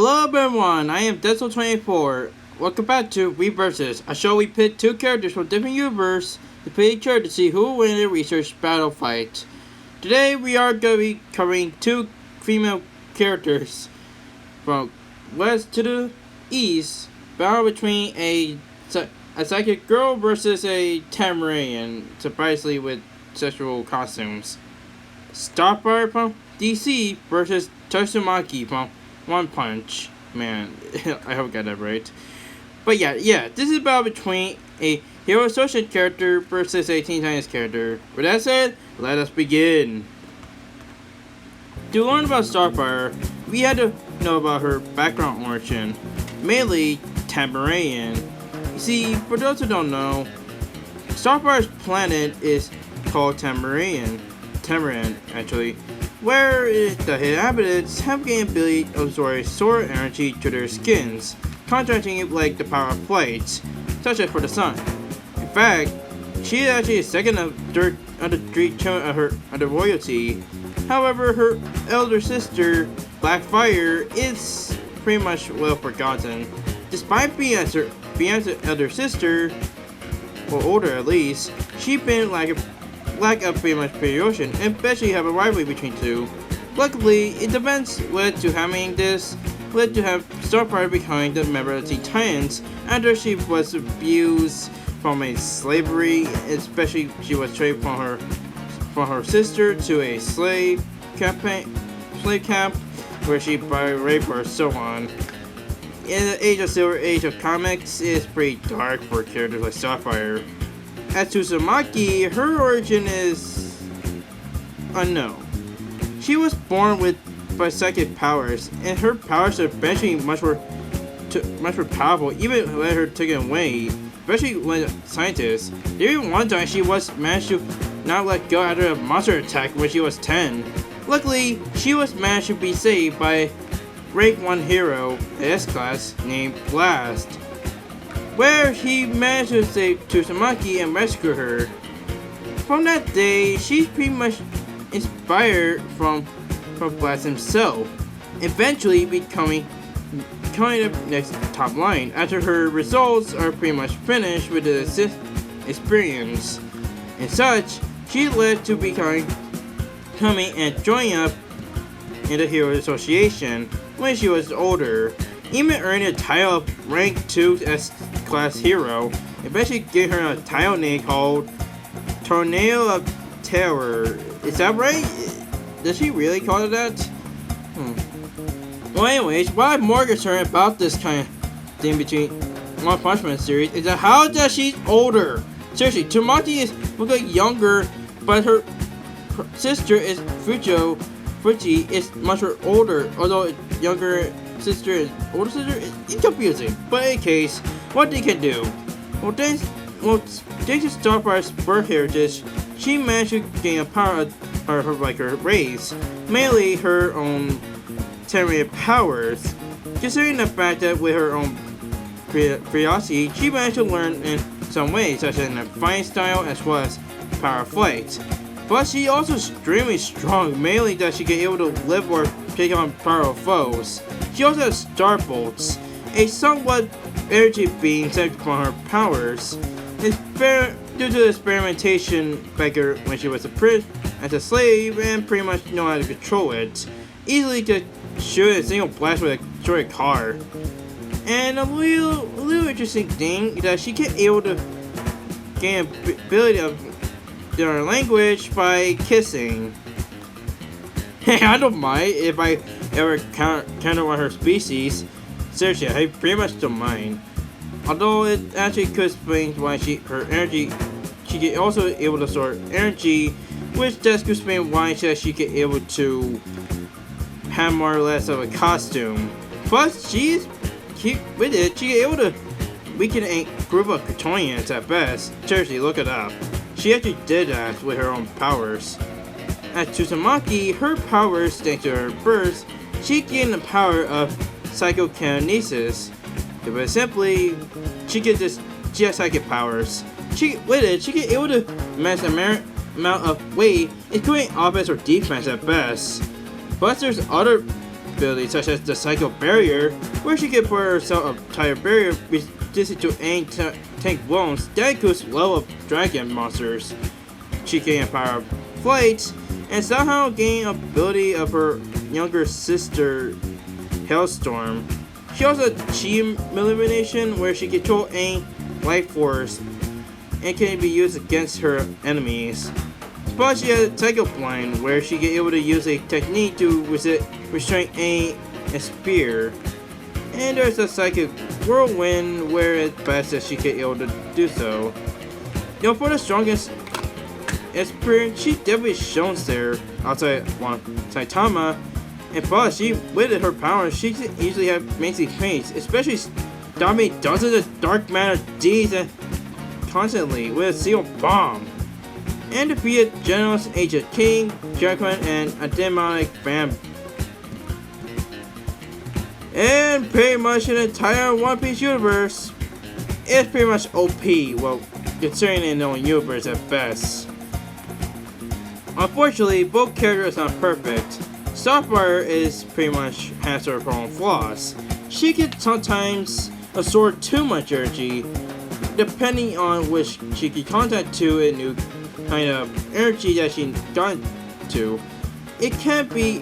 Hello everyone, I am Denzel24. Welcome back to Reverses, a show we pit two characters from different universes to pit each other to see who will win in a research battle fight. Today we are going to be covering two female characters from west to the east, battle between a psychic girl versus a Tamarian, surprisingly with sexual costumes. Starfire from DC versus Tatsumaki from One Punch Man. I hope I got that right. But yeah, this is about between a Hero Associate character versus a Teen Titans character. With that said, let us begin. To learn about Starfire, we had to know about her background origin, mainly Tamarian. You see, for those who don't know, Starfire's planet is called Tamaran actually, where the inhabitants have gained the ability to absorb solar energy to their skins, contracting it like the power of flight, such as for the sun. In fact, she is actually a second of the three children of the royalty. However, her elder sister, Blackfire, is pretty much well forgotten. Despite being an elder sister, or older at least, she's been lack of pretty much superiority, and especially have a rivalry between two. Luckily, its events led to have Starfire becoming the member of the Teen Titans after she was abused from a slavery, especially she was traded from her sister to a slave camp where she raped her and so on. In the age of comics, it's pretty dark for characters like Starfire. As to Tatsumaki, her origin is unknown. She was born by psychic powers, and her powers are eventually much more powerful, even when her taken away, especially when scientists. There even one time she was managed to not let go after a monster attack when she was 10. Luckily, she was managed to be saved by rank 1 hero, S-class, named Blast, where he managed to save Tatsumaki and rescue her. From that day, she's pretty much inspired from Blast himself, eventually becoming the next top line after her results are pretty much finished with the experience. And such, she led to coming and joining up in the Hero Association when she was older, even earning a title of rank 2 S-class hero, eventually gave her a title name called Tornado of Terror. Is that right? Does she really call it that? Well, anyways, what I'm more concerned about this kind of thing between One Punch Man series is that how that she's older. Seriously, Tatsumaki is looking younger, but her sister is Fuji is much older, although younger sister and older sister is confusing. But in any case, what they can do? Well, thanks to Starfire's birth heritage, she managed to gain a power of her race, mainly her own temporary powers. Considering the fact that with her own curiosity, she managed to learn in some ways, such as in a fighting style as well as power of flight. But she also extremely strong, mainly that she can able to live or take on powerful foes. She also has Star Bolts, a somewhat energy being sent from her powers. Due to experimentation back when she was as a slave and pretty much know how to control it, easily could shoot a single blast with a destroyed car. And a little interesting thing is that she can able to gain ability of their language by kissing. Hey, I don't mind if I ever counter one of her species. Seriously, I pretty much don't mind. Although it actually could explain why she get also able to store energy, which does explain why she get able to have more or less of a costume. Plus, she get able to weaken a group of Kryptonians at best. Seriously, look it up. She actually did that with her own powers. As Tatsumaki, her powers, thanks to her birth, she gained the power of psychokinesis. To put it simply, she has psychic powers. She get able to match the amount of weight, including offense or defense at best. Plus, there's other abilities such as the Psycho Barrier, where she can put herself a tire barrier resistant to any tank wounds that includes level dragon monsters. She can empower flight, and somehow gain ability of her younger sister, Hailstorm. She also has Chi Elimination, where she controls any life force and can be used against her enemies. Plus, she has Psycho Blind, where she can able to use a technique to restrain a spear. And there's a Psychic Whirlwind, where it's best that she can able to do so. For the strongest experience, she definitely shows there outside Saitama. And plus, she with her power, she can easily have amazing paints, especially dominate dozens of dark matter Ds constantly with a sealed bomb. And defeated Generals Agent King, Jacqueline, and a demonic vamp. And pretty much the entire One Piece universe is pretty much OP, well, considering in their own universe at best. Unfortunately, both characters are not perfect. Starfire is pretty much has her own flaws. She can sometimes absorb too much energy, depending on which she can contact to a new kind of energy that she got to. It can't be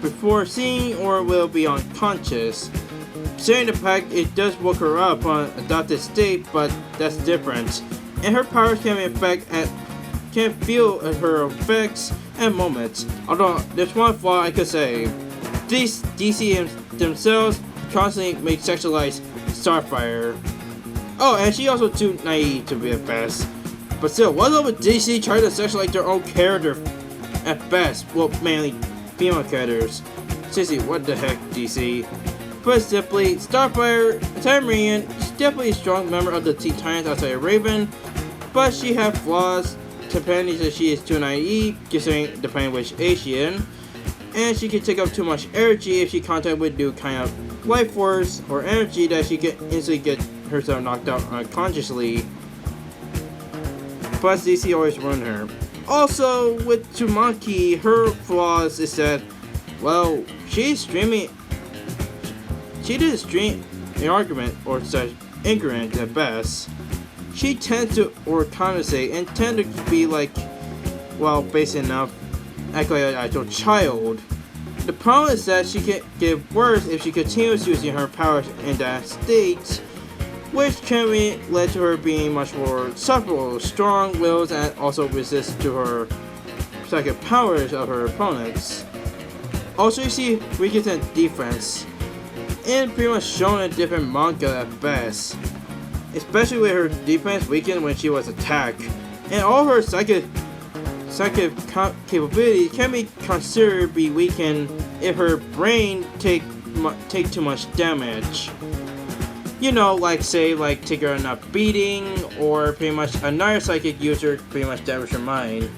before seeing or will be unconscious. Saying the fact it does woke her up on adopted state, but that's different. And her powers can feel her effects and moments. Although there's one flaw I could say. These DC themselves constantly make sexualize Starfire. Oh, and she also too naive to be at best. But still, what's up with DC trying to sexualize their own character at best? Well, mainly female characters. Seriously, what the heck, DC? Put simply, Starfire, Tamarian, is definitely a strong member of the Teen Titans outside of Raven, but she has flaws, depending that she is too naive, considering depending which age she is, and she can take up too much energy if she contact with new kind of life force or energy that she can instantly get herself knocked out unconsciously. Plus, DC always ruin her. Also, with Tatsumaki, her flaws is that, well, she didn't stream an argument or such ignorant at best. She tends to or condensate and tend to be like, well, basic enough, act like an actual child. The problem is that she can get worse if she continues using her powers in that state, which can lead to her being much more sufferable, strong wills, and also resist to her psychic powers of her opponents. Also, you see weakness in defense, and pretty much shown in different manga at best, especially with her defense weakened when she was attacked, and all her psychic capabilities can be considered be weakened if her brain take too much damage. You know, like say, like take her enough beating, or pretty much another psychic user pretty much damage her mind.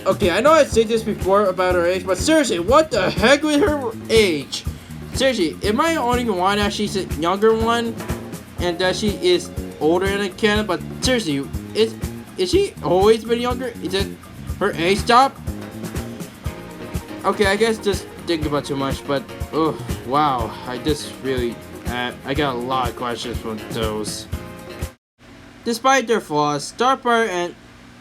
Okay, I know I said this before about her age, but seriously, what the heck with her age? Seriously, am I the only one that she's a younger one, and that she is older in the canon? But seriously, is she always been younger? Is it her age stop? Okay, I guess just thinking about too much, but oh wow, I just really. I got a lot of questions from those. Despite their flaws, Starfire and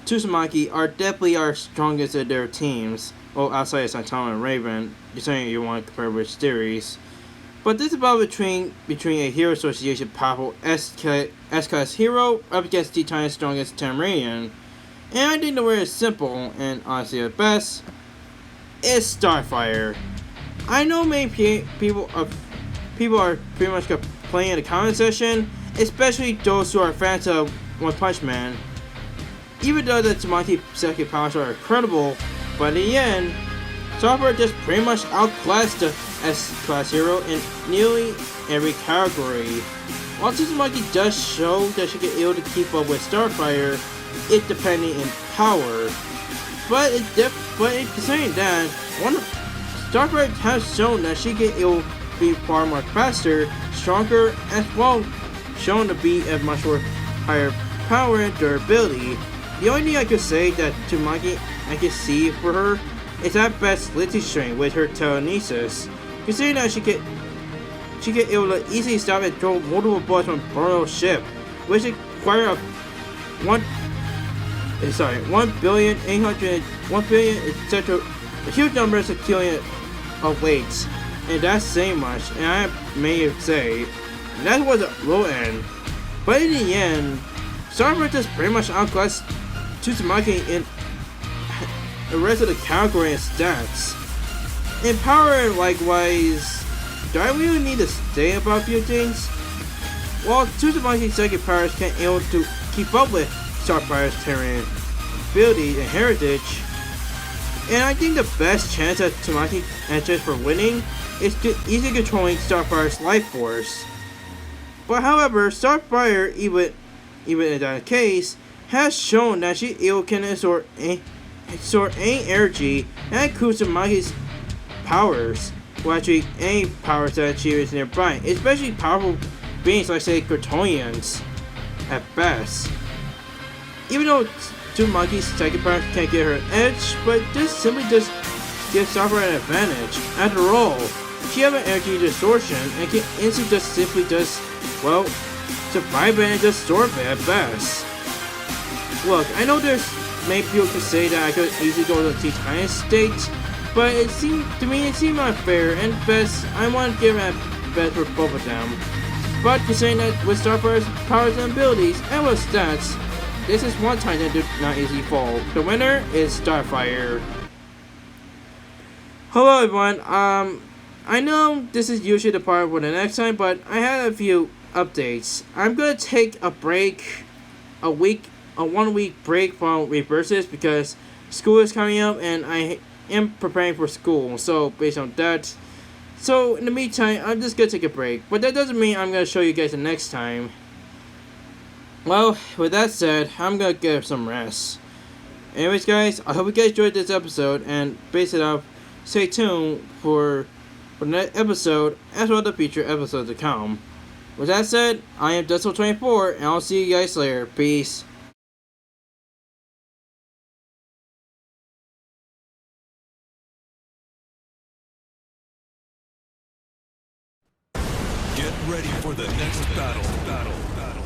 Tatsumaki are definitely our strongest of their teams. Well, outside of Saitama and Raven, considering you want to compare which series. But this is about between a hero association powerful S-class hero up against the Titans' strongest Tamarian. And I think the way is simple and honestly at best is Starfire. I know many people are pretty much playing in the comment section, especially those who are fans of One Punch Man. Even though the Tatsumaki psychic powers are incredible, but in the end, Starfire just pretty much outclassed the S-class hero in nearly every category. While Tatsumaki does show that she can able to keep up with Starfire, it depending in power. But considering that, Starfire has shown that she can able be far more faster, stronger, as well shown to be at much more higher power and durability. The only thing I could say that Tatsumaki I can see for her is at best Litty String with her telekinesis, considering that she could able to easily stop and throw multiple bullets from Bruno's ship, which require a 1 billion etc. A huge numbers of killing of weights, and that's saying much, and I may say that was a low end. But in the end, Starfire just pretty much outclassed Tatsumaki in the rest of the category and stats. In power, likewise, do I really need to say about a few things? While Tatsumaki's psychic powers can't able to keep up with Starfire's Terran ability and heritage, and I think the best chance that Tatsumaki has for winning is easily controlling Starfire's life force. But however, Starfire, even in that case, has shown that she can absorb any energy and Tatsumaki's powers, well actually any powers that she is nearby, especially powerful beings like say Kryptonians at best. Even though Tatsumaki's psychic powers can't get her an edge, but this simply just gives Starfire an advantage. After all, she has an energy distortion and can instantly just simply just, well, survive it and just absorb it at best. Look, I know there's many people could say that I could easily go to the T-Titan state, but it seemed unfair, and best, I want to give it a best for both of them. But considering that with Starfire's powers and abilities, and with stats, this is one time that did not easily fall. The winner is Starfire. Hello everyone, I know this is usually the part for the next time, but I had a few updates. I'm gonna take a break, a 1 week break from Reverses because school is coming up and I am preparing for school, so based on that. So in the meantime, I'm just gonna take a break, but that doesn't mean I'm gonna show you guys the next time. Well, with that said, I'm gonna get some rest. Anyways guys, I hope you guys enjoyed this episode, and based it off, stay tuned for the next episode as well as the future episodes to come. With that said, I am Dustle24, and I'll see you guys later. Peace. Get ready for the next battle.